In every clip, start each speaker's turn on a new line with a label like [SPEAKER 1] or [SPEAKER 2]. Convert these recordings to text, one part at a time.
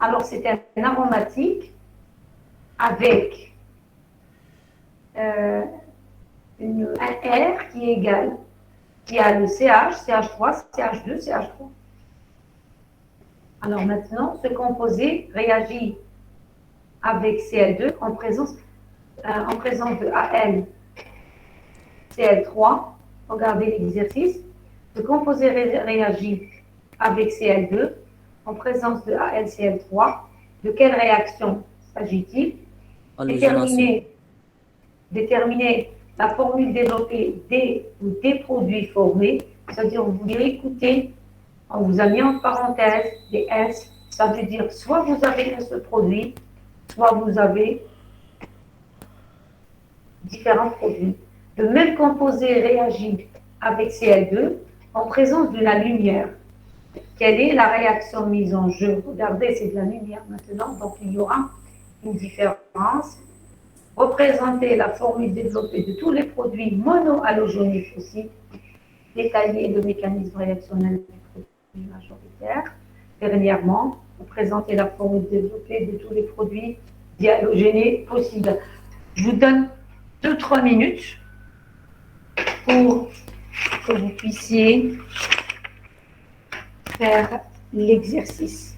[SPEAKER 1] Alors, c'est un aromatique avec un R qui est égal, qui a le CH, CH3, CH2, CH3. Alors maintenant, ce composé réagit avec Cl2 en présence de Al, Cl3. Regardez l'exercice. Ce composé réagit avec Cl2 en présence de AlCl3. De quelle réaction s'agit-il? Déterminer la formule développée des produits formés, c'est-à-dire vous voulez écouter, on vous a mis en parenthèse des S, ça veut dire soit vous avez ce produit, soit vous avez différents produits. Le même composé réagit avec Cl2 en présence de la lumière. Quelle est la réaction mise en jeu? Regardez, c'est de la lumière maintenant, donc il y aura une différence. Représenter la formule développée de tous les produits monohalogéniques aussi, détailler le mécanisme réactionnel du produit majoritaire. Dernièrement, représenter la formule développée de tous les produits dihalogénés possibles. Je vous donne 2-3 minutes pour que vous puissiez faire l'exercice.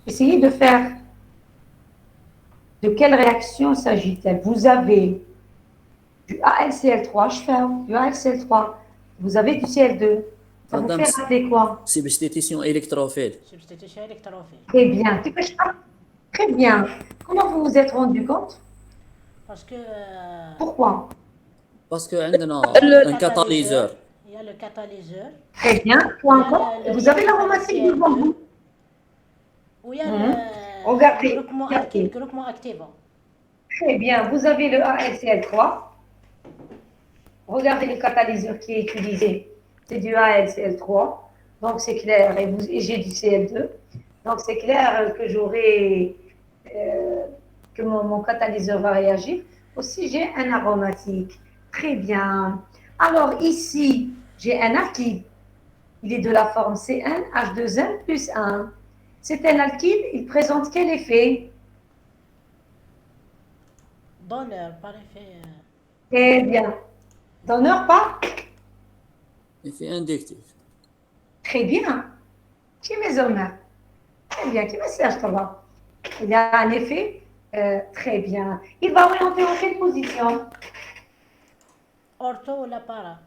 [SPEAKER 1] Essayez de faire de quelle réaction s'agit-elle. Vous avez du AlCl3, je fais du AlCl3, vous avez du Cl2. Ça vous fait rappeler quoi?
[SPEAKER 2] Substitution électrophile.
[SPEAKER 3] Substitution électrophile.
[SPEAKER 1] Très bien. Très bien. Comment vous vous êtes rendu compte?
[SPEAKER 3] Parce que...
[SPEAKER 1] Pourquoi?
[SPEAKER 2] Parce que عندنا un catalyseur.
[SPEAKER 3] Il y a le catalyseur.
[SPEAKER 1] Très bien. Quoi encore? Vous avez l'aromatique devant vous.
[SPEAKER 3] Où il y a le
[SPEAKER 1] Regardez.
[SPEAKER 3] groupement activant.
[SPEAKER 1] Très bien. Vous avez le AlCl3. Regardez le catalyseur qui est utilisé. C'est du AlCl3. Donc, c'est clair. Et j'ai du Cl2. Donc, c'est clair que que mon catalyseur va réagir. Aussi, j'ai un aromatique. Très bien. Alors, ici, j'ai un alkyle. Il est de la forme CnH2n plus 1. C'est un alkyle. Il présente quel effet?
[SPEAKER 3] Donneur, par effet...
[SPEAKER 1] Très bien. Donneur, pas?
[SPEAKER 2] Effet inductif.
[SPEAKER 1] Très bien. Qui mes honneurs? Très bien. Qui me sert, ça? Il a un effet très bien. Il va orienter en quelle position?
[SPEAKER 3] Ortho ou la para?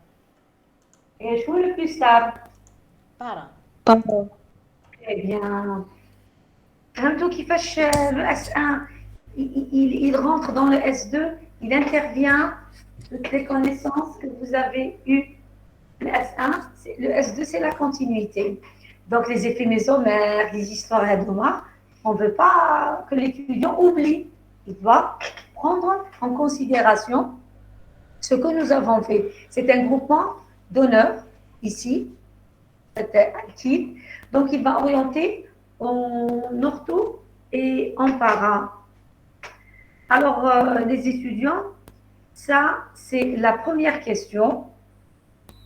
[SPEAKER 1] Et je le plus stable.
[SPEAKER 3] Para.
[SPEAKER 1] Très bien. Un tout qui fâche le S1, il rentre dans le S2, il intervient. Toutes les connaissances que vous avez eues, le S1, le S2, c'est la continuité. Donc, les effets mésomères, les histoires hebdomadaires, on ne veut pas que l'étudiant oublie. Il doit prendre en considération ce que nous avons fait. C'est un groupement d'honneur, ici, c'était alkyle. Donc, il va orienter en ortho et en para. Alors, les étudiants, ça, c'est la première question.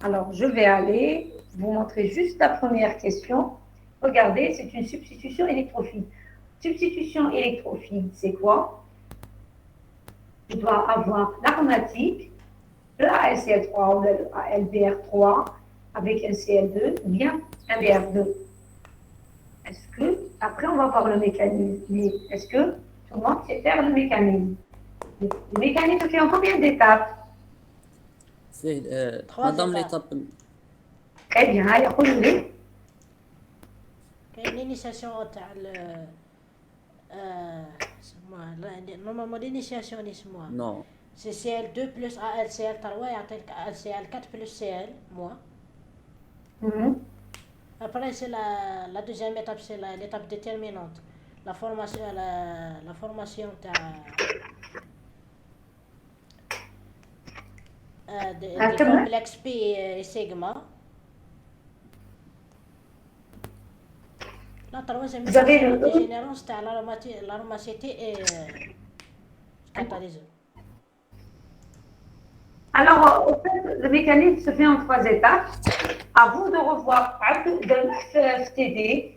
[SPEAKER 1] Alors, je vais aller vous montrer juste la première question. Regardez, c'est une substitution électrophile. Substitution électrophile, c'est quoi? Je dois avoir l'aromatique, le AlCl3 ou le AlBr3 avec un Cl2 ou bien un Br2. Est-ce que, après on va voir le mécanisme, mais est-ce que tout le monde sait faire le mécanisme? Le mécanisme fait en combien d'étapes?
[SPEAKER 2] Madame l'étape.
[SPEAKER 1] Très bien, allez, relevez.
[SPEAKER 3] L'initiation normalement l'initiation اسمها
[SPEAKER 2] Non.
[SPEAKER 3] c'est Cl2 plus AlCl3 يعطيك AlCl4 plus Cl moins. Après c'est la deuxième étape, c'est l'étape déterminante. La formation دي
[SPEAKER 1] كمل.
[SPEAKER 3] كومبلكس بي سيغما. لا troisième
[SPEAKER 1] Vous avez
[SPEAKER 3] équation
[SPEAKER 1] le
[SPEAKER 3] de
[SPEAKER 1] E.
[SPEAKER 3] générance تاع l'aromacité catalyseur.
[SPEAKER 1] Alors, au fait, le mécanisme se fait en 3 étapes. À vous de revoir de FTD,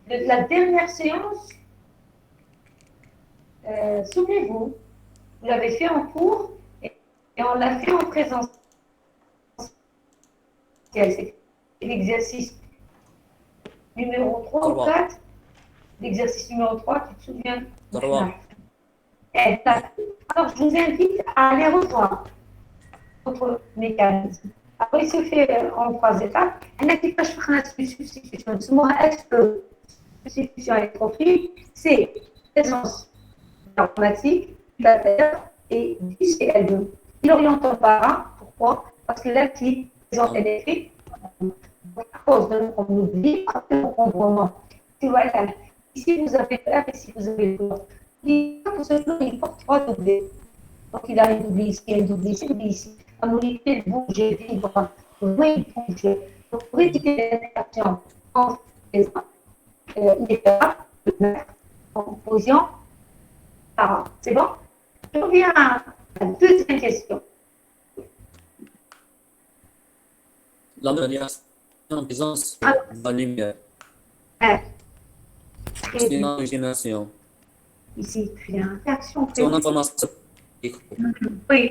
[SPEAKER 1] la dernière séance. Souvenez-vous, vous l'avez fait en cours et on l'a fait en présentiel. C'est l'exercice numéro 3 ou 4. L'exercice numéro 3, tu te souviens?
[SPEAKER 2] 3.
[SPEAKER 1] Alors, je vous invite à aller revoir votre mécanisme. Après, il se fait en 3 étapes. On a dit que je ferai une substitution. Est-ce que substitution électrophile, c'est présence aromatique, la terre et du CL2. Il oriente en para. Pourquoi? Parce que l'acide présence électrique, à cause de on oublie, après on comprend non. Voilà. Ici, vous avez l'air, ici, vous avez le blanc. Pour ce plan, il porte 3 doublés. Donc, il a une doublée ici, une doublée ici, une doublée ici. La molécule bouge, vibre, oui, il bouge. Donc, pour éviter les réactions en présent, il est là, le mettre en composition. C'est bon? Je reviens à la deuxième question.
[SPEAKER 2] La radiation en présence de la lumière. C'est une origination.
[SPEAKER 1] Ici, tu as une réaction.
[SPEAKER 2] C'est une information.
[SPEAKER 1] Oui.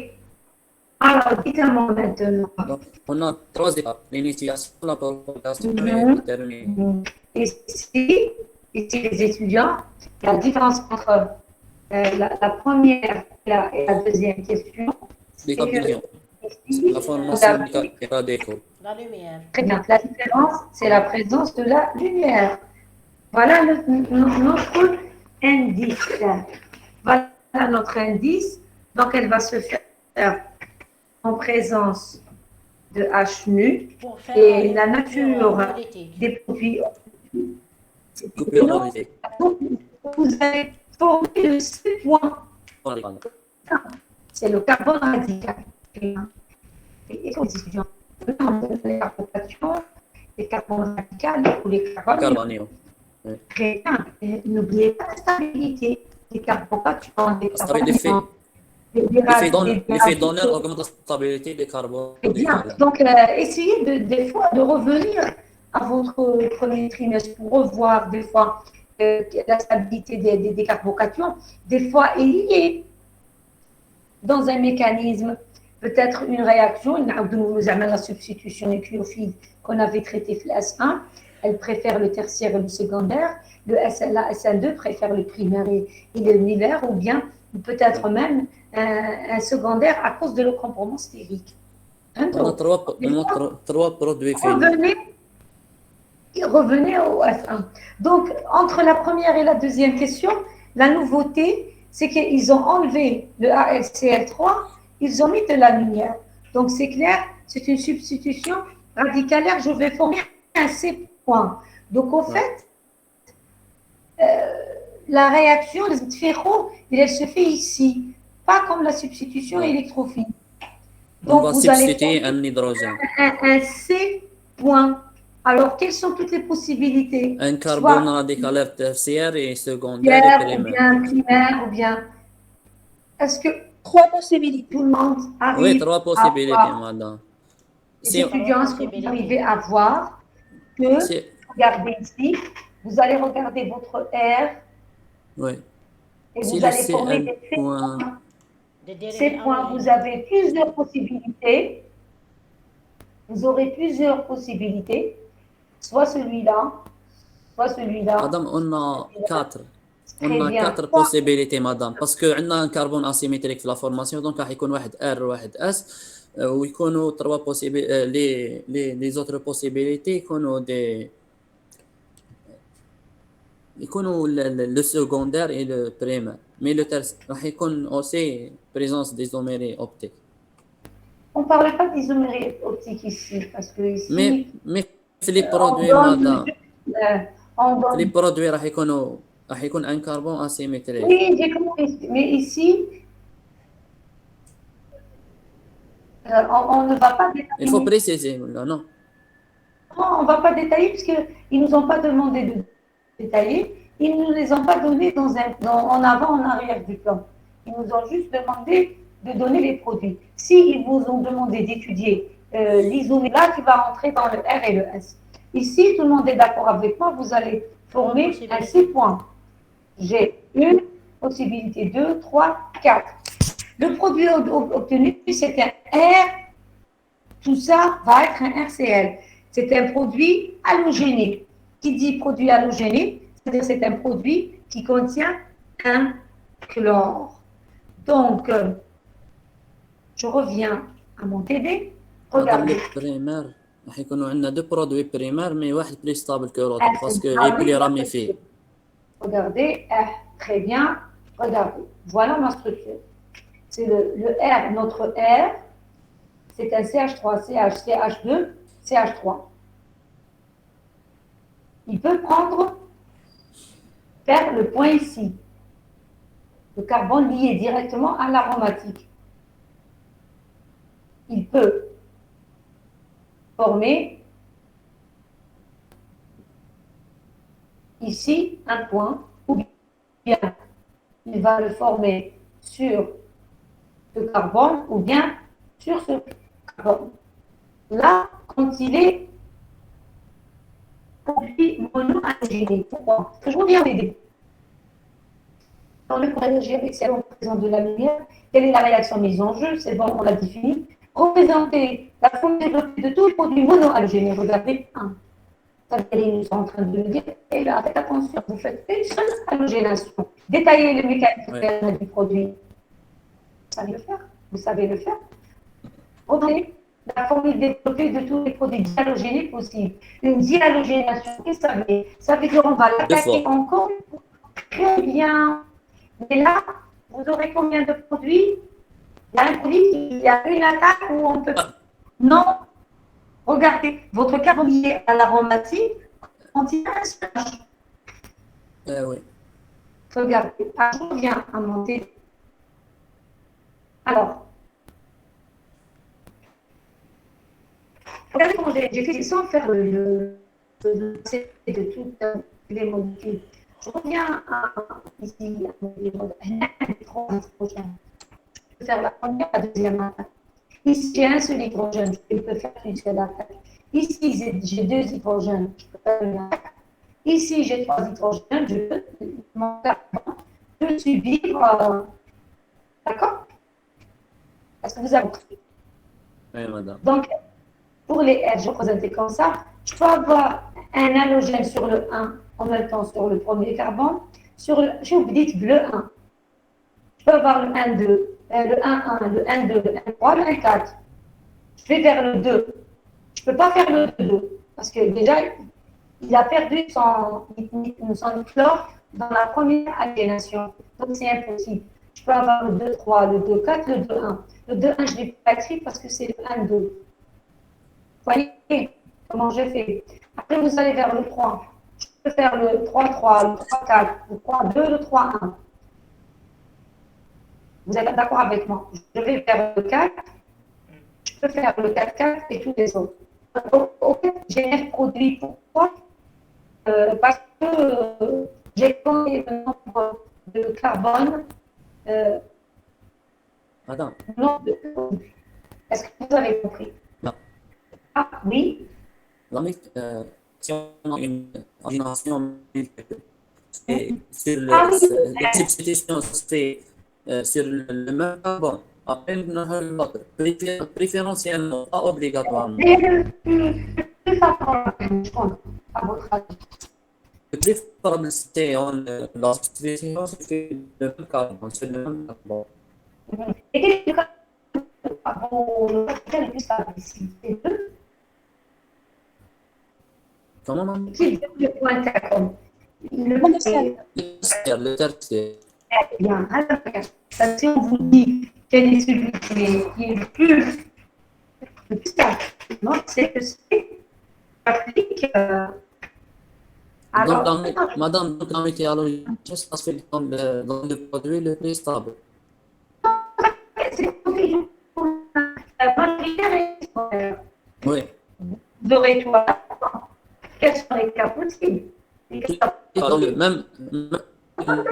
[SPEAKER 1] Alors, dites-moi maintenant.
[SPEAKER 2] Donc, on a 3 étapes. L'initiation, la propagation et le terminal.
[SPEAKER 1] Ici, les étudiants, la différence entre la première et la deuxième question.
[SPEAKER 2] Décapulation. La formation des déco.
[SPEAKER 3] La lumière.
[SPEAKER 1] Très bien. La différence, c'est la présence de la lumière. Voilà notre indice. Voilà notre indice. Donc, elle va se faire en présence de H nu et la nature des produits.
[SPEAKER 2] Coupure analytique.
[SPEAKER 1] Donc, vous allez former le 6 points. C'est le carbone radical. Et les étudiants, les carbonations, les carbones radicales ou les
[SPEAKER 2] Carbanions.
[SPEAKER 1] Très bien. N'oubliez pas la stabilité des carbonations, des
[SPEAKER 2] carbonations. L'effet donneur augmente la stabilité des carbones.
[SPEAKER 1] Très bien. Donc, essayez des fois de revenir à votre premier trimestre pour revoir des fois la stabilité des carbocations. Des fois, il y est dans un mécanisme, peut-être une réaction, la substitution nucléophile qu'on avait traitée S1, elle préfère le tertiaire et le secondaire, la SN2 préfère le primaire et le l'univers, ou bien peut-être même un secondaire à cause de l'encombrement stérique.
[SPEAKER 2] On a 3 produits finis.
[SPEAKER 1] Revenez au F1. Donc, entre la première et la deuxième question, la nouveauté, c'est qu'ils ont enlevé le AlCl3, ils ont mis de la lumière. Donc, c'est clair, c'est une substitution radicalaire. Je vais former un C point. Donc, au fait, la réaction, elle se fait ici, pas comme la substitution électrophile.
[SPEAKER 2] Donc, on va substituer un hydrogène.
[SPEAKER 1] Un C point. Alors, quelles sont toutes les possibilités?
[SPEAKER 2] Un carbone radicalaire tertiaire et secondaire et primaire.
[SPEAKER 1] Ou bien primaire, ou bien... Est-ce que
[SPEAKER 4] 3 possibilités.
[SPEAKER 1] tout le monde arrive
[SPEAKER 2] Oui, 3 possibilités, madame.
[SPEAKER 1] Les étudiants, est-ce que vous arrivez à voir que, regardez ici, vous allez regarder votre R.
[SPEAKER 2] Oui.
[SPEAKER 1] Et vous allez former des points. Ces points, vous avez plusieurs possibilités. Vous aurez plusieurs possibilités. Soit celui-là, soit celui-là.
[SPEAKER 2] Madame, on a 4. On a 4 possibilités, madame. Parce qu'on a un carbone asymétrique dans la formation, donc il y a واحد R واحد S. ويكونوا 3 possibilités. Les autres possibilités يكونوا des. يكونوا le secondaire et le primaire. Mais le tertiaire راح يكون aussi présence d'isomérés optiques.
[SPEAKER 1] On ne parle pas d'isomérie optique ici, parce que ici...
[SPEAKER 2] Mais les produits, madame. Les produits راح يكون un carbone asymétrique.
[SPEAKER 1] Oui, j'ai compris. Mais ici, On ne va pas
[SPEAKER 2] Il faut
[SPEAKER 1] détailler.
[SPEAKER 2] préciser, là, non?
[SPEAKER 1] Non, on ne va pas détailler puisqu'ils ne nous ont pas demandé de détailler. Ils ne nous les ont pas donnés en avant, en arrière du plan. Ils nous ont juste demandé de donner les produits. S'ils vous ont demandé d'étudier l'isomère, là, tu vas rentrer dans le R et le S. Ici, tout le monde est d'accord avec moi, vous allez former un 6 points. J'ai une possibilité, 2, 3, 4. Le produit obtenu, c'est un R. Tout ça va être un RCl. C'est un produit halogénique. Qui dit produit halogénique, c'est-à-dire c'est un produit qui contient un chlore. Donc, je reviens à mon TD.
[SPEAKER 2] مدام
[SPEAKER 1] Regardez.
[SPEAKER 2] لي بريمير راح يكونوا عندنا دو برودوي بريمير مي واحد بلي ستابل كو لوطر باسكو لي بلي راميفي.
[SPEAKER 1] Regardez, R, très bien. Regardez, voilà ma structure. C'est le R, notre R, c'est un CH3, CH, CH2, CH3. Il peut faire le point ici. Le carbone lié directement à l'aromatique. Il peut former ici un point, ou bien il va le former sur ce carbone, ou bien sur ce carbone. Là, quand il est produit monohalogénique, pourquoi? Parce que je reviens au début. Dans le réagir avec ces représente de la lumière, quelle est la réaction mise en jeu? C'est bon, on l'a défini. Représenter la forme développée de tous les produits monohalogéniques. Regardez, un. Ils sont en train de le dire. Et là, faites attention, vous faites une seule halogénation. Détaillez le mécanisme du produit. Vous savez le faire? Vous savez le faire? Regardez la formule développée de tous les produits dihalogéniques possibles. Une dihalogénation, qu'est-ce que ça veut dire? Ça veut dire qu'on va l'attaquer encore. Très bien. Mais là, vous aurez combien de produits? Il y a un produit, il y a une attaque où on peut. Non. Regardez, votre carbone lié à l'aromatique contient un CH.
[SPEAKER 2] Oui.
[SPEAKER 1] Regardez, je reviens à monter. Alors, regardez comment j'ai fait sans faire de toutes les molécules. Je reviens ici à mon livre. Je peux faire la première, la deuxième attaque. Ici, j'ai un seul hydrogène, je peux faire une seule attaque. Ici, j'ai deux hydrogènes, je peux faire une attaque. Ici, j'ai trois hydrogènes, je peux mon carbone peut subir. D'accord? Est-ce que vous avez compris?
[SPEAKER 2] Oui, madame.
[SPEAKER 1] Donc, pour les R, je représente comme ça. Je peux avoir un halogène sur le 1 en même temps sur le premier carbone. Sur le, je vous dites bleu 1. Je peux avoir le 1, 2. Le 1, 1, le 1, 2, le 1, 3, le 1, 4. Je vais vers le 2. Je ne peux pas faire le 2 parce que déjà, il a perdu son chlore dans la première aliénation. Donc, c'est impossible. Je peux avoir le 2, 3, le 2, 4, le 2, 1. Le 2, 1, je ne l'ai pas écrit parce que c'est le 1, 2. Vous voyez comment j'ai fait? Après, vous allez vers le 3. Je peux faire le 3, 3, le 3, 4, le 3, 2, le 3, 1. Vous êtes d'accord avec moi? Je vais faire le 4, je peux faire le 4, 4 et tous les autres. Au fait, j'ai un produit. Pourquoi? Parce que j'ai compté le nombre de carbone.
[SPEAKER 2] Madame.
[SPEAKER 1] Est-ce que vous avez compris?
[SPEAKER 2] Non.
[SPEAKER 1] Ah, oui.
[SPEAKER 2] Si on a une ordination, sur la substitution se fait sur le même carbone. Après, l'autre. Préférentiellement, pas obligatoirement.
[SPEAKER 1] À votre avis.
[SPEAKER 2] Le plus probable, c'est la substitution se fait le même carbone, sur le même carbone.
[SPEAKER 1] Et quel est le cas le plus stable ici? C'est 2.
[SPEAKER 2] Comment on
[SPEAKER 1] Qui donne le point carbone?
[SPEAKER 2] le tertiaire.
[SPEAKER 1] Bien, alors, si on vous dit quel est celui qui est le plus stable, non, c'est que c'est pratique.
[SPEAKER 2] Donc, madame, dans le météorologie, ça se fait dans le produit le plus stable.
[SPEAKER 1] C'est moi,
[SPEAKER 2] Oui.
[SPEAKER 1] Vous aurez tout à apprendre. Quels sont les cas possibles? Les cas
[SPEAKER 2] Donc,
[SPEAKER 1] possibles.
[SPEAKER 2] même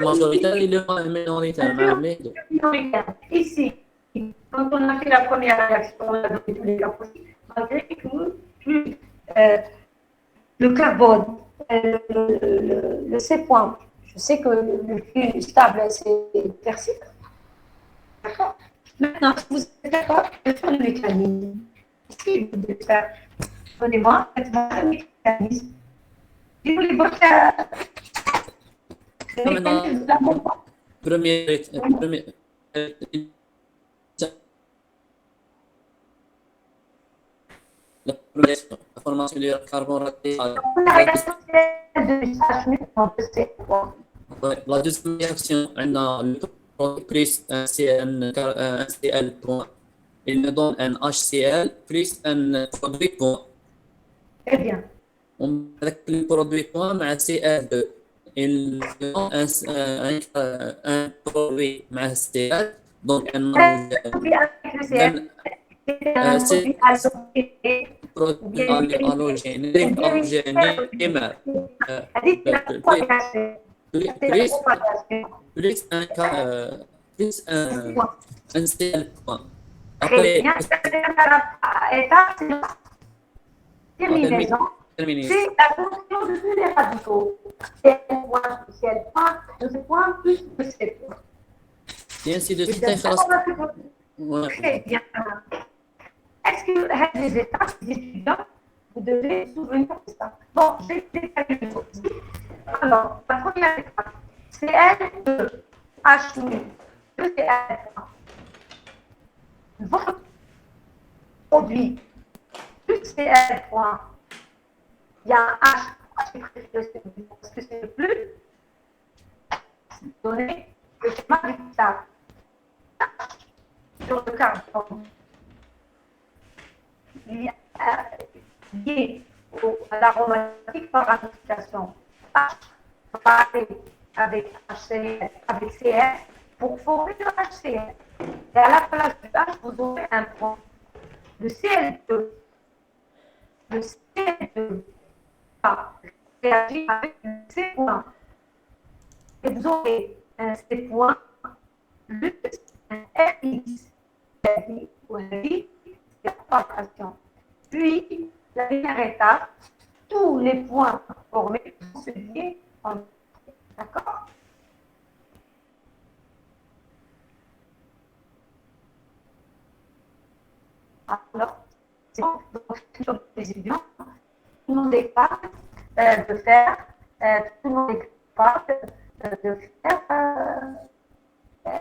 [SPEAKER 2] majoritaire, il est minoritaire, même les deux.
[SPEAKER 1] Ici, quand on a fait la première réaction, on a donné tous les cas possibles, malgré que plus, le carbone, le C point, je sais que le plus stable, c'est persiste. D'accord. Maintenant, si vous êtes d'accord de faire le mécanisme, si vous devez faire, donnez-moi, faites-moi le mécanisme. Si vous voulez voir le
[SPEAKER 2] Maintenant,
[SPEAKER 1] mécanisme de la bombe,
[SPEAKER 2] premier, premier, la première formation du carbone raté.
[SPEAKER 1] la réaction de l'usage de ces points.
[SPEAKER 2] La deuxième réaction, on a le produit plus un CL point. Il me donne un HCl plus un produit point.
[SPEAKER 1] Très bien.
[SPEAKER 2] Avec le produit point, مع CL2. Il me donne un produit مع CL, donc un halogène.
[SPEAKER 1] C'est un
[SPEAKER 2] C'est
[SPEAKER 1] produit halogène ou
[SPEAKER 2] produit
[SPEAKER 1] bien une
[SPEAKER 2] halogène, halogène,
[SPEAKER 1] c'est la propagation. C'est la
[SPEAKER 2] plus
[SPEAKER 1] propagation.
[SPEAKER 2] plus plus un CL point.
[SPEAKER 1] Très
[SPEAKER 2] Après,
[SPEAKER 1] bien. Étape, c'est la
[SPEAKER 2] termine,
[SPEAKER 1] terminaison.
[SPEAKER 2] termine.
[SPEAKER 1] C'est la fonction de tous les radicaux. C'est un point plus c'est un point, de ce point plus c'est point.
[SPEAKER 2] Et ainsi de suite.
[SPEAKER 1] Très bien. Est-ce que les étapes des étudiants, vous devez vous souvenir de ça? Bon, j'ai détaillé les choses. Alors, la première étape, c'est L2, H, le CL. Votre produit, plus CL, il y a un H, j'ai précisé parce que c'est le plus donné le schéma du table sur le carbone. Lié à l'aromatique par association H avec HCl, avec Cl pour former le HCl. Et à la place du H, vous aurez un point. Le Cl2, le Cl2 va réagir avec le C point. Et vous aurez un C point, un RX, ou un I, c'est la frustration. Puis, la dernière étape, tous les points formés vont se lier en d'accord. Alors, c'est bon, donc, sur les étudiants, tout le monde est capable de faire, tout le monde est capable de faire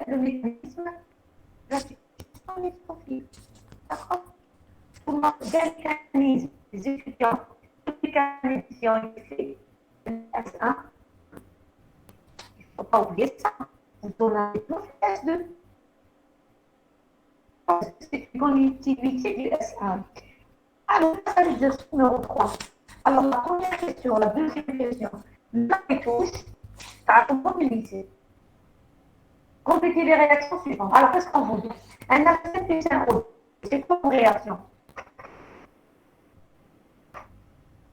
[SPEAKER 1] le mécanisme de la situation des profils. D'accord. Pour le mécanisme des étudiants, les mécanismes qui ont été S1, il ne faut pas oublier ça. Vous donnez le S2. C'est une connectivité du S1. Alors, l'exercice numéro 3. Alors, la première question, la deuxième question, la touche, à mobiliser. Complétez les réactions suivantes. Alors, qu'est-ce qu'on vous dit? Un acide plus un O. C'est quoi vos réactions?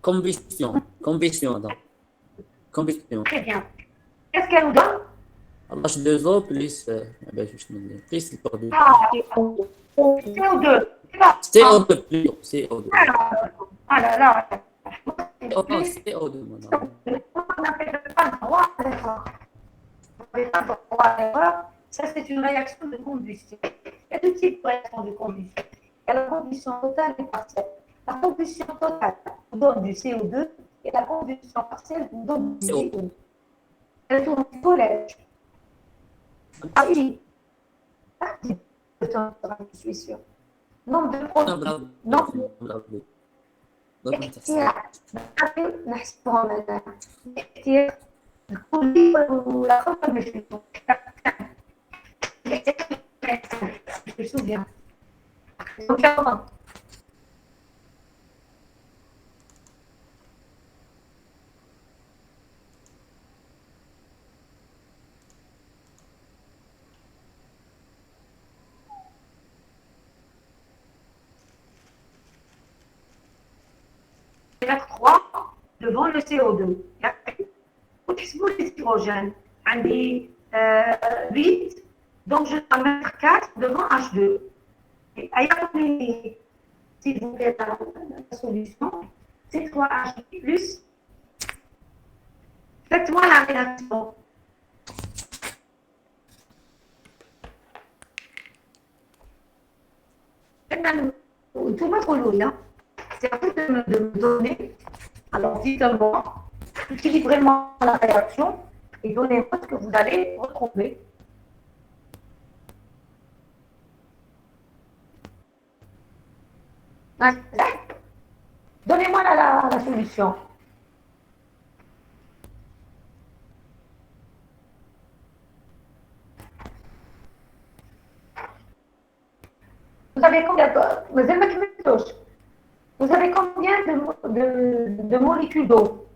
[SPEAKER 2] Combustion, combustion, donc. Combustion.
[SPEAKER 1] Très bien. Qu'est-ce qu'elle nous donne?
[SPEAKER 2] H2O plus, plus le produit.
[SPEAKER 1] Ah, CO2.
[SPEAKER 2] CO2 plus, CO2.
[SPEAKER 1] Ah là là.
[SPEAKER 2] Oh, non, CO2, madame.
[SPEAKER 1] On n'appelle pas le droit à l'erreur. On n'appelle pas le droit à l'erreur. Ça, c'est une réaction de combustion. Il y a deux types de réactions de combustion. Il y a la combustion totale et partielle. La combustion totale vous donne du CO2 et la combustion partielle vous donne du CO2. Elle tourne au collège. Ah oui, partie de ton travail, je suis sûre. Nombre de produits. Nombre de اختيار نحسبهم أنا اختيار الكلي والآخر مش bien. vais mettre 3 devant le CO2. وتحسبوا l'hydrogène. عندي 8, donc je dois mettre 4 devant H2. Et ayez, si vous faites la solution, c'est 3H2 plus. Faites-moi la réaction. Tout votre lot, c'est à vous de me donner. Alors, dites-moi, équilibrez-moi la réaction et donnez-moi ce que vous allez retrouver. Donnez-moi la solution. Vous avez combien de molécules d'eau?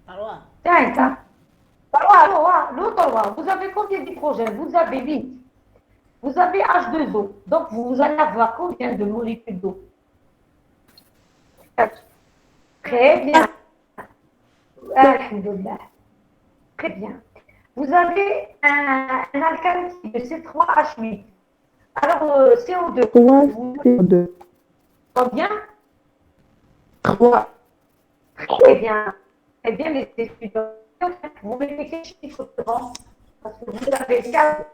[SPEAKER 3] 3.
[SPEAKER 1] Tiens, l'autre, vous avez combien d'hydrogène? Vous avez 8. Vous avez H2O. Donc, vous allez avoir combien de molécules d'eau? 4. Très bien. Alhamdulillah. Très bien. Vous avez un alcane qui est C3H8. Alors, CO2.
[SPEAKER 4] 3 CO2.
[SPEAKER 1] Combien?
[SPEAKER 4] 3.
[SPEAKER 1] Très bien. Eh bien, les étudiants, vous mettez quel chiffre devant? Parce que vous avez 4.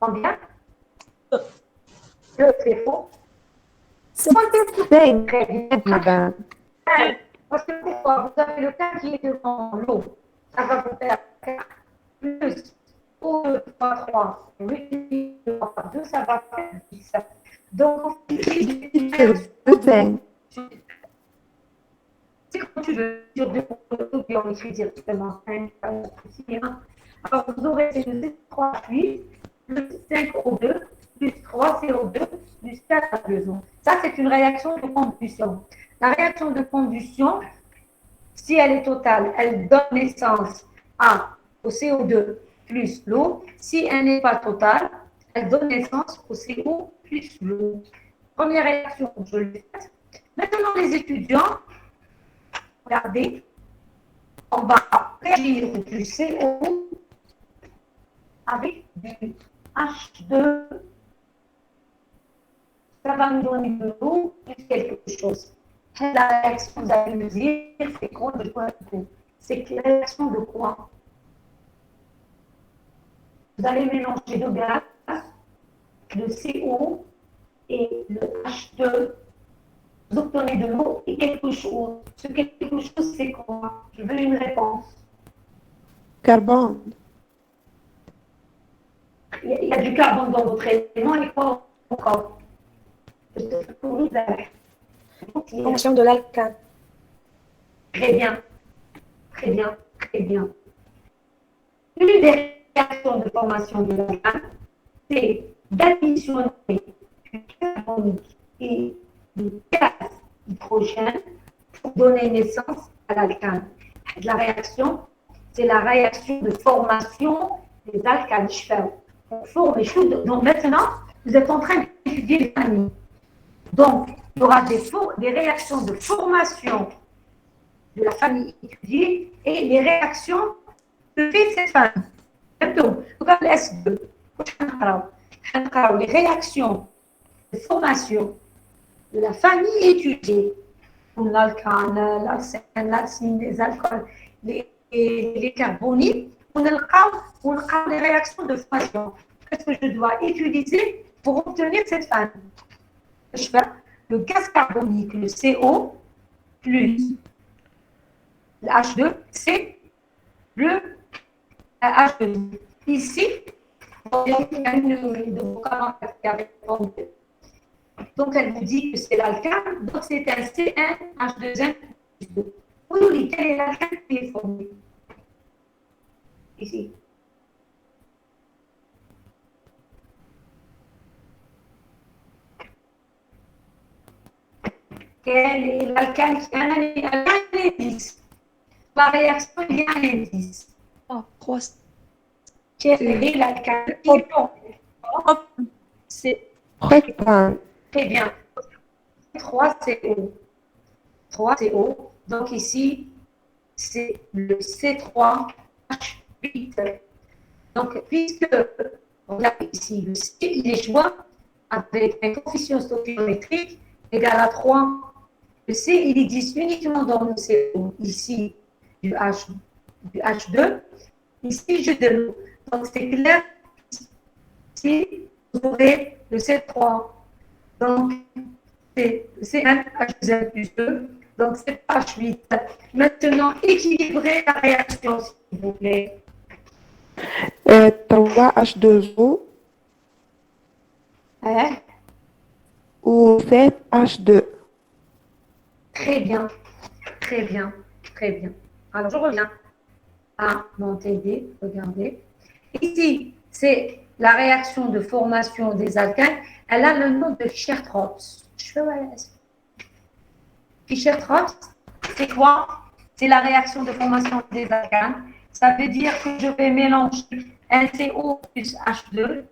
[SPEAKER 1] Combien? C'est faux.
[SPEAKER 4] C'est 5,
[SPEAKER 1] Très bien.
[SPEAKER 4] madame.
[SPEAKER 1] Parce que pourquoi? Vous avez le cas qui est devant l'eau. Ça va vous faire 4 plus O2 fois 3. 8 fois 2, ça va faire 10. Donc, c'est comme tu veux. Sur 2 puis on écrit directement 5, alors, vous aurez le C3H8 plus 5O2 plus 3CO2 plus 4H2O. Ça, c'est une réaction de combustion. La réaction de combustion, si elle est totale, elle donne naissance au CO2 plus l'eau. Si elle n'est pas totale, elle donne naissance au CO plus l'eau. Première réaction, je l'ai faite. Maintenant, les étudiants, regardez, on va réagir du CO avec du H2. Ça va nous donner de l'eau plus quelque chose. La réaction, vous allez me dire, c'est quoi de quoi? C'est la réaction de quoi? Vous allez mélanger le gaz, le CO et le H2. Vous obtenez de l'eau et quelque chose. Ce quelque chose, c'est quoi? Je veux une réponse.
[SPEAKER 4] Carbone.
[SPEAKER 1] Il y a du carbone dans votre élément et quoi encore?
[SPEAKER 5] Fonction de l'alcane.
[SPEAKER 1] Très bien. Très bien. Très bien. Une des réactions de formation de l'alcane, c'est d'additionner du carbonique et du gaz hydrogène pour donner naissance à l'alcane. La réaction, c'est la réaction de formation des alcanes. Donc maintenant, vous êtes en train d'étudier les familles. Donc, il y aura des réactions de formation de la famille étudiée et les réactions que fait cette famille. Donc, comme S2, les réactions de formation de la famille étudiée, comme l'alcane, l'arsène, l'acine, les alcools, les carboniques, on a les réactions de formation. Qu'est-ce que je dois utiliser pour obtenir cette famille? Je fais le gaz carbonique, le CO, plus le H2, c'est le H2. Ici, il y a une de vos commentaires qui a répondu. Donc, elle vous dit que c'est l'alcane, donc c'est un C1H2N+2. Oui, quel est l'alcane qui est formé? Ici. Quel est l'alcane qui a un indice? La réaction, il y a un indice.
[SPEAKER 5] Oh, 3.
[SPEAKER 1] Quel est l'alcane qui est formé?
[SPEAKER 5] C'est
[SPEAKER 4] Propane.
[SPEAKER 1] Très bien. 3CO. 3CO. Donc ici, c'est le C3H8. Donc, puisque, regardez ici, le C, il est joint avec un coefficient stoichiométrique égal à 3. Le C, il existe uniquement dans le CO. Ici, du H2. Ici, je de l'eau. Donc, c'est clair. Ici, vous aurez le C3. Donc, c'est C1H2 plus 2. Donc, c'est H8. Maintenant, équilibrez la réaction, s'il vous plaît.
[SPEAKER 4] 3H2O
[SPEAKER 1] Hein?
[SPEAKER 4] ou 7H2.
[SPEAKER 1] Très bien, très bien, très bien. Alors, je reviens à mon TD. Regardez. Ici, c'est la réaction de formation des alcanes. Elle a le nom de Fischer-Tropsch. Fischer-Tropsch, c'est quoi? C'est la réaction de formation des alcanes. Ça veut dire que je vais mélanger un CO plus H2.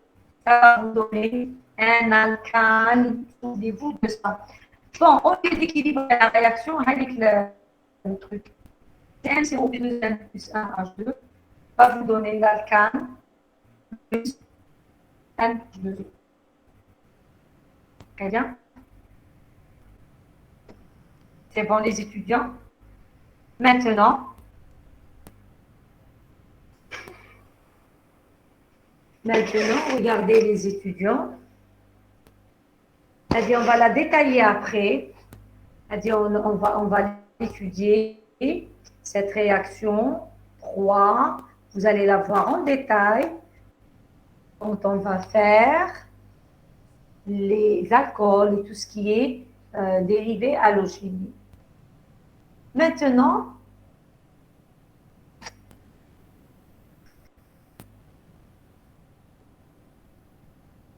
[SPEAKER 1] Ça va vous donner un alcane. Souvenez-vous de ça. Bon, au lieu d'équilibrer la réaction avec le truc, c'est un CO plus un H2 va vous donner l'alcane plus un H2O. Très bien. C'est bon, les étudiants. Maintenant, regardez les étudiants. C'est-à-dire, on va la détailler après. C'est-à-dire, on va étudier cette réaction 3. Vous allez la voir en détail. Quand on va faire les alcools et tout ce qui est dérivé halogénique. Maintenant,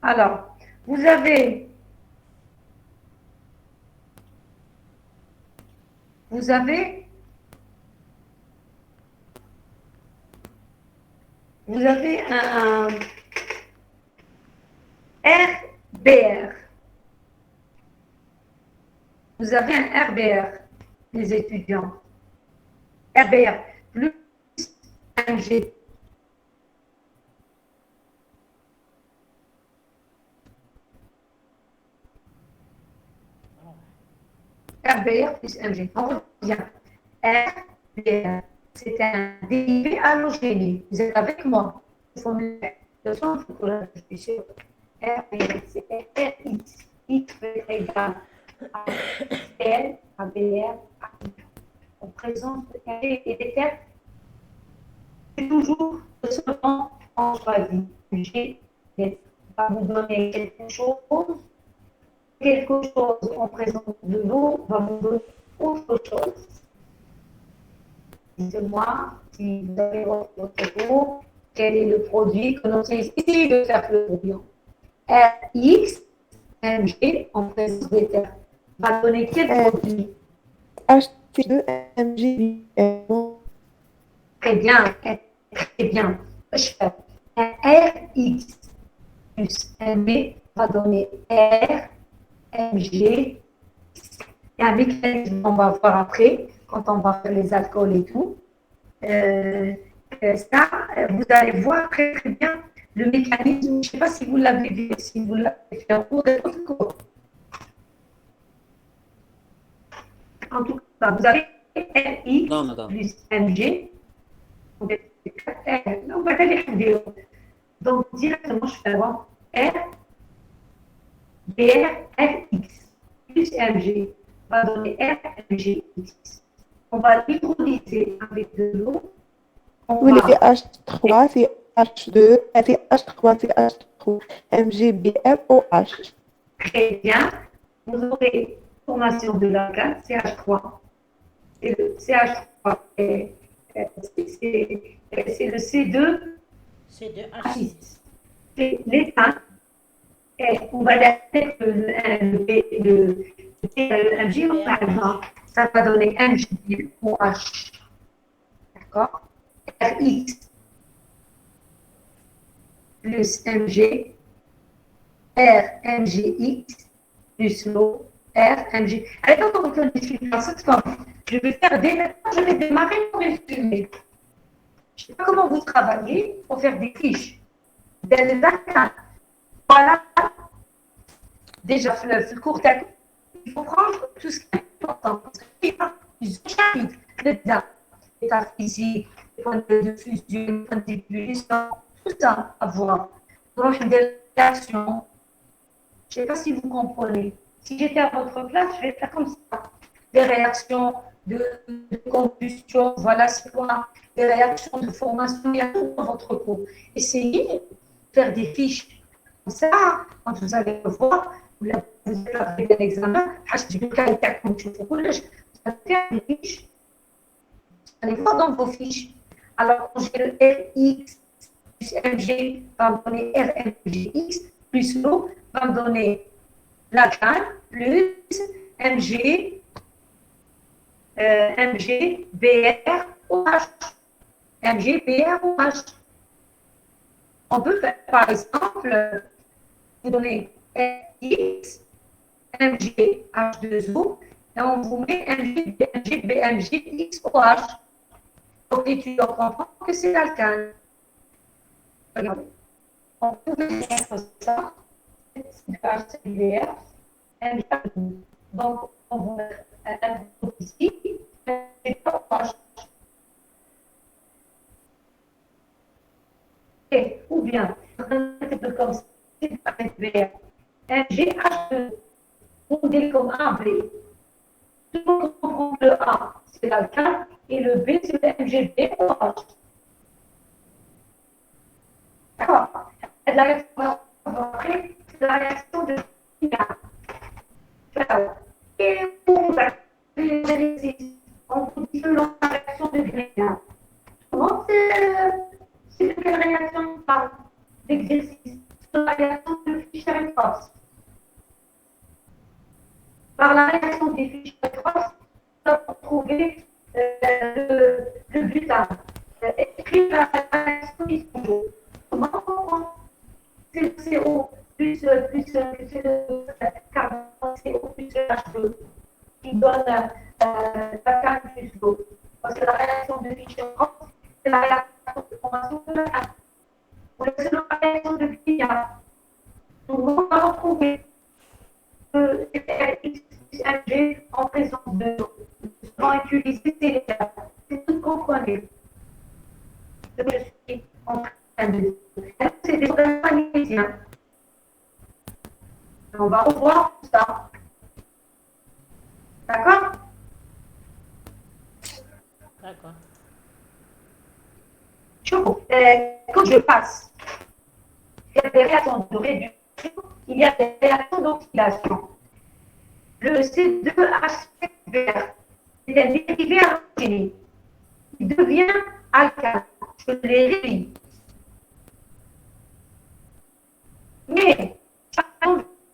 [SPEAKER 1] alors, vous avez un RBR. Vous avez un RBR, les étudiants. RBR plus un G. RBR plus MG. On revient. RBR, c'est un dérivé halogénique. Vous êtes avec moi? De toute façon, il faut que je puisse sûr. RBR, c'est RX. X égale à L, ABR, AI. En présence de R et des termes, c'est toujours seulement en choisi. G va vous donner quelque chose en présence de l'eau va vous donner autre chose. Dites-moi, si vous avez votre eau, quel est le produit que l'on sait ici de faire le bouillon. Rx, Mg en présence des terres va donner quel produit?
[SPEAKER 4] H2 Mg.
[SPEAKER 1] Très bien, très bien. Je fais un Rx plus Mb va donner R Mg. Il y a un mécanisme qu'on va voir après, quand on va faire les alcools et tout. Ça, vous allez voir très très bien le mécanisme. Je ne sais pas si vous l'avez vu, si vous l'avez fait en cours de votre cours. En tout cas, vous avez RI plus Mg. On va faire les vidéos. Donc, directement, je vais avoir R, BR, Rx plus Mg va donner RMGX. On va l'hydrolyser avec de l'eau.
[SPEAKER 4] Oui, c'est H3, c'est H2, c'est H3, c'est H3, MgBrOH.
[SPEAKER 1] Très bien. Vous aurez formation de l'alcane, CH3. Et le CH3, c'est le C2.
[SPEAKER 3] C2H6.
[SPEAKER 1] C'est l'éthane. Et on va mettre le MG, par exemple. Ça va donner MgOH. D'accord? Rx plus Mg, RMgX plus l'eau, R, Mg. Alors, quand on discute dans cette forme, je vais faire dès maintenant, je vais démarrer mon résumé. Je ne sais pas comment vous travaillez pour faire des fiches. Voilà. Déjà, le cours d'accueil, il faut prendre tout ce qui est important. Parce qu'il y a plusieurs chapitres. L'état physique, les points de fusion, les points d'ébullition, tout ça à voir. Donc, des réactions. Je ne sais pas si vous comprenez. Si j'étais à votre place, je vais faire comme ça. Des réactions de combustion, voilà c'est quoi. Des réactions de formation, il y a tout dans votre cours. Essayez de faire des fiches. Comme ça, quand vous allez le voir, vous avez un examen, vous allez faire des fiches. Vous allez voir dans vos fiches. Alors, quand j'ai le Rx plus Mg, va me donner Rmgx, plus l'eau, va me donner l'alcane, plus Mg, Mg, Br, OH. Mg, Br, OH. On peut faire, par exemple, vous donnez Rx, Mg, H2O, et on vous met Mg, Bmg, XOH. Donc, l'étudiant comprend que c'est l'alcane. Regardez. On pouvait mettre ça, c'est cellulaire, donc on va mettre un groupe ici, et pas OH. Ou bien, comme ça, c'est MGH2, on dit comme A, B. Tout le monde comprend que le A, c'est l'alcane, et le B, c'est le MgBOH. D'accord. La réaction après, c'est la réaction de Grignard. Et pour l'exercice, on vous dit selon la réaction de Grignard. Comment c'est de quelle réaction on parle d'exercice? C'est la réaction de Fischer-Tropsch. Par la réaction des Fischer-Tropsch, on va trouver le butane. Écrire la réaction du toujours. Comment on comprend? C'est le CO plus le carbone, CO plus le H2 qui donne la carte plus l'eau. Parce que la réaction de Fischer-Tropsch, c'est la réaction de formation de la carte. C'est la réaction de Grignard. Donc, on va retrouver le Rx plus Mg en présence de l'eau. On va utiliser ces étapes. C'est tout ce qu'on connaît. Ce que je suis en train de dire. C'est des organismes magnésiens. On va revoir tout ça. D'accord?
[SPEAKER 3] D'accord.
[SPEAKER 1] Quand je passe, il y a des réactions de réduction, il y a des réactions d'oxydation. Le C2H7 c'est un dérivé halogénique. Il devient alcane. Je l'ai réduit. Mais,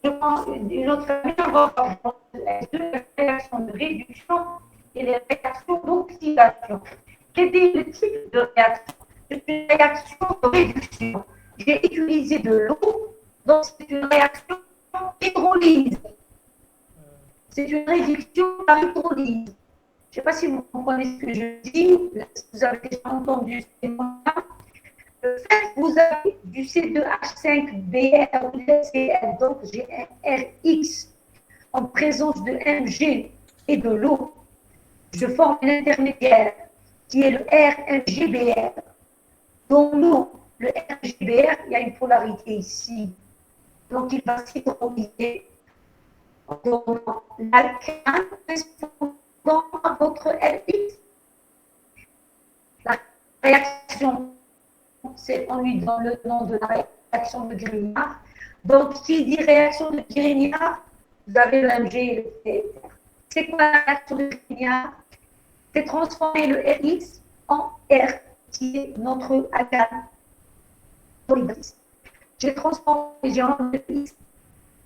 [SPEAKER 1] je prends une autre famille, on va voir les réactions de réduction et les réactions d'oxydation. Quel est le type de réaction? C'est une réaction de réduction. J'ai utilisé de l'eau, donc c'est une réaction hydrolyse. C'est une réduction par hydrolyse. Je ne sais pas si vous comprenez ce que je dis. Vous avez déjà entendu ces mots-là. Le fait que vous avez du C2H5Br ou HCl, donc j'ai un Rx en présence de Mg et de l'eau, je forme un intermédiaire qui est le RMgBr. Dans l'eau, le RMgBr, il y a une polarité ici. Donc il va s'hydrolyser dans l'alcane correspondant à votre Rx. La réaction, on lui donne le nom de la réaction de Grignard. Donc, s'il dit réaction de Grignard, vous avez le Mg et le C. C'est quoi la réaction de Grignard? C'est transformer le Rx en R, qui est notre alcane. J'ai transformé, enlevé le X,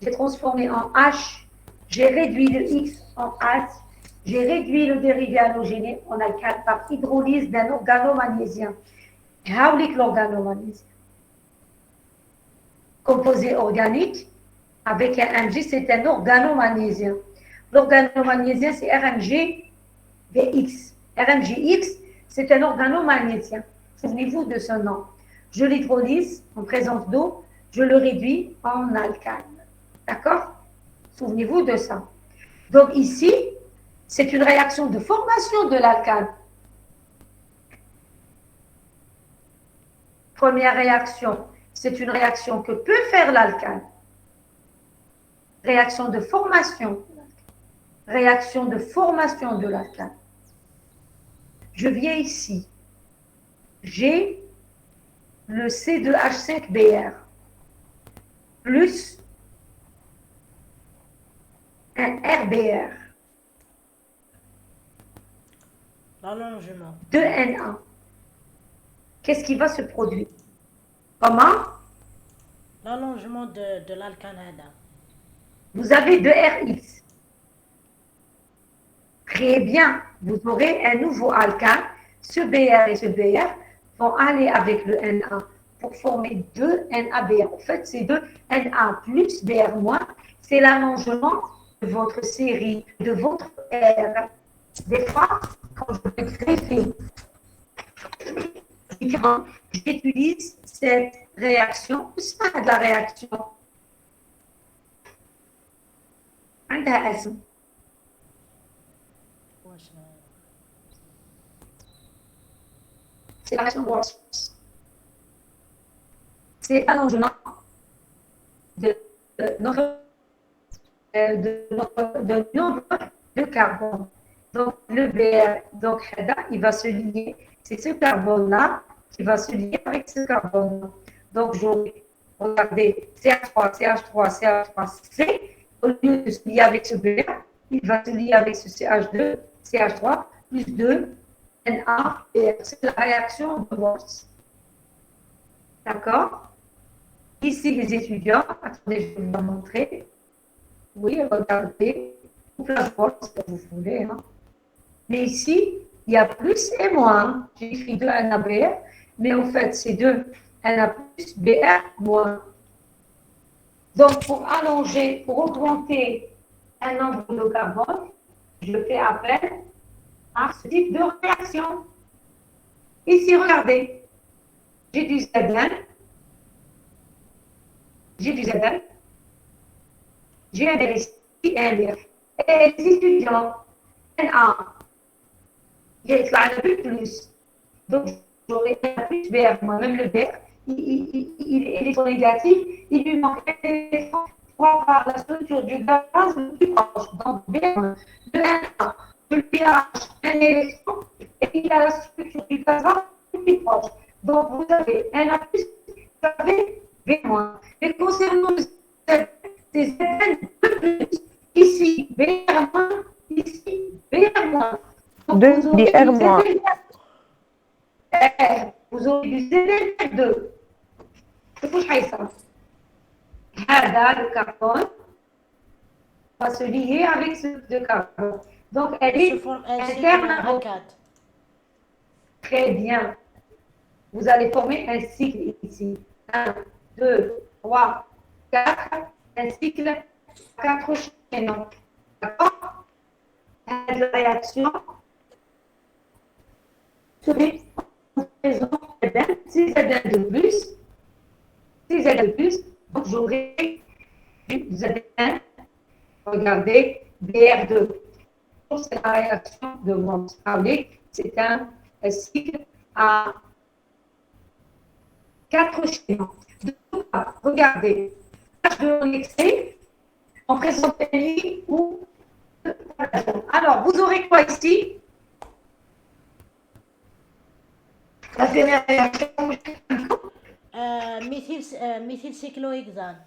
[SPEAKER 1] j'ai transformé en H, j'ai réduit le X en H, j'ai réduit le dérivé halogénique en alcane par hydrolyse d'un organomagnésium. L'organomagnésium. Composé organique avec un Mg, c'est un organomagnésiens. L'organomagnésiens, c'est RMG VX. RMGX, c'est un organomagnétien. Souvenez-vous de ce nom. Je l'hydrolyse en présence d'eau, je le réduis en alcane. D'accord? Souvenez-vous de ça. Donc ici, c'est une réaction de formation de l'alcane. Première réaction, c'est une réaction que peut faire l'alcane. Réaction de formation. Réaction de formation de l'alcane. Je viens ici. J'ai le C2H5Br plus un RBr.
[SPEAKER 3] L'allongement.
[SPEAKER 1] 2Na. Qu'est-ce qui va se produire? Comment?
[SPEAKER 3] L'allongement de l'alcanada.
[SPEAKER 1] Vous avez 2RX. Très bien. Vous aurez un nouveau alcane. Ce Br et ce Br vont aller avec le Na pour former 2 NaBr. En fait, c'est 2 Na plus Br moins. C'est l'allongement de votre série, de votre R. Des fois, quand je vais greffer, j'utilise cette réaction. C'est pas de la réaction. عندها اسم. C'est la réaction Works. C'est l'allongement de notre nombre de carbone. Donc, le Br, donc, il va se lier. C'est ce carbone-là qui va se lier avec ce carbone-là. Donc, j'aurai, regardez, CH3, CH3, CH3C, au lieu de se lier avec ce Br, il va se lier avec ce CH2, CH3, plus 2, Na, et c'est la réaction de Works. D'accord? Ici, les étudiants, attendez, je vais vous la montrer. Oui, regardez, ou la Works, si vous voulez. Hein. Mais ici, il y a plus et moins. J'ai écrit 2 NaBr, mais en fait, c'est 2 Na plus Br moins. Donc, pour allonger, pour augmenter un nombre de carbone, je fais appel à ce type de réaction. Ici, regardez, j'ai du Zn, j'ai un R ici et un R. Et les étudiants, Na, يطلع لنا plus. Donc, j'aurai un plus Br, moi-même le Br, il est électronégatif, il lui manque un électron pour avoir la structure du gaz le plus proche. Donc, Br, de Na, je lui arrache un électron et il a la structure du gaz le plus proche. Donc, vous avez un A plus, vous avez B-. Mais concernant le Z, c'est Zn plus, ici Br-, ici Br-.
[SPEAKER 4] 2 Br moins.
[SPEAKER 1] Vous aurez du Zn2. شوفوا شحال يصرا. هذا le carbone va se lier avec ce de carbone. Donc, elle
[SPEAKER 3] Se
[SPEAKER 1] est
[SPEAKER 3] forme ainsi
[SPEAKER 1] interne
[SPEAKER 3] un
[SPEAKER 1] au.
[SPEAKER 3] A4.
[SPEAKER 1] Très bien. Vous allez former un cycle ici. 1, 2, 3, 4. Un cycle à 4 chaînons. D'accord? La réaction serait en présence Zn, 6 Zn de plus, 6 Zn de plus, donc j'aurai Zn, regardez, Br2. C'est la réaction de Worms-Pauli, c'est un cycle à 4 chaînons. Donc, regardez, H2 en excès, en présence de ou. Alors, vous aurez quoi ici? La première réaction,
[SPEAKER 3] méthyle cyclohexane.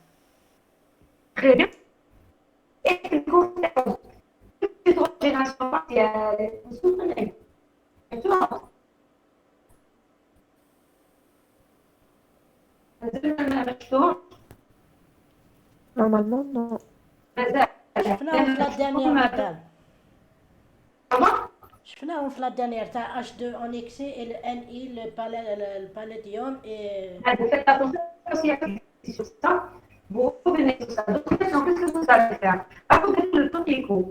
[SPEAKER 1] très bien. Et une conséquence, hydrogénation partielle, vous vous souvenez?
[SPEAKER 4] Normalement, non.
[SPEAKER 3] شفناهم في الدانيير مدام.
[SPEAKER 1] Comment?
[SPEAKER 3] شفناهم في الدانيير تاع H2 en excès et le Ni le palladium et
[SPEAKER 1] Vous faites attention parce qu'il y a sur ça. Vous revenez tout ça. Donc, maintenant, qu'est-ce que vous allez faire? Avant de le temps des cours,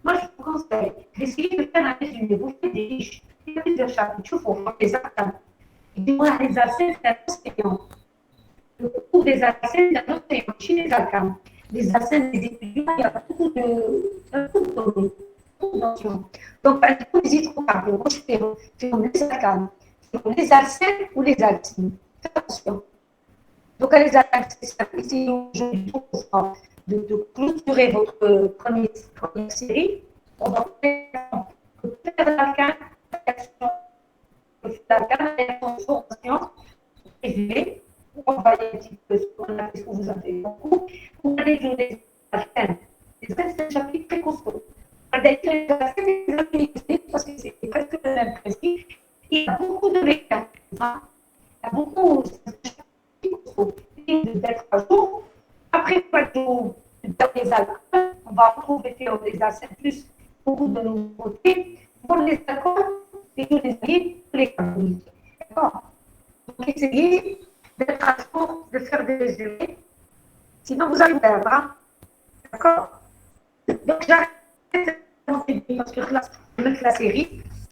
[SPEAKER 1] moi, je vous conseille d'essayer de faire un résumé. Vous faites des fiches. Il y a plusieurs chapitres. Il faut faire des actes. dis-moi les assets d'un enseignant. Le cours des assets d'un enseignant chez les ACAM. Les assets des étudiants, il y a beaucoup de notions. Donc, par exemple, les hydrocarbures, moi, je fais les ACAM, les assets ou les alcines. Attention. Donc, les assets, c'est ici, aujourd'hui, de clôturer votre première série. On va faire l'ACAM, la formation résumé. On va aller un petit peu sur ce que vous avez beaucoup. On va aller sur les scènes. Les scènes, c'est un chapitre très costaud. On va aller sur les scènes, parce que c'est presque le même principe. Il y a beaucoup de mécaniques. Il y a beaucoup d'être à jour. Après 4 jours dans les alcools, on va retrouver des assets plus beaucoup de nouveautés. Pour les alcools, et tous les livres, les cabines. D'accord? Donc, essayez d'être à jour, de faire des résumés. Sinon, vous allez perdre. Hein? D'accord? Donc, j'arrête parce que là, je vais mettre la série.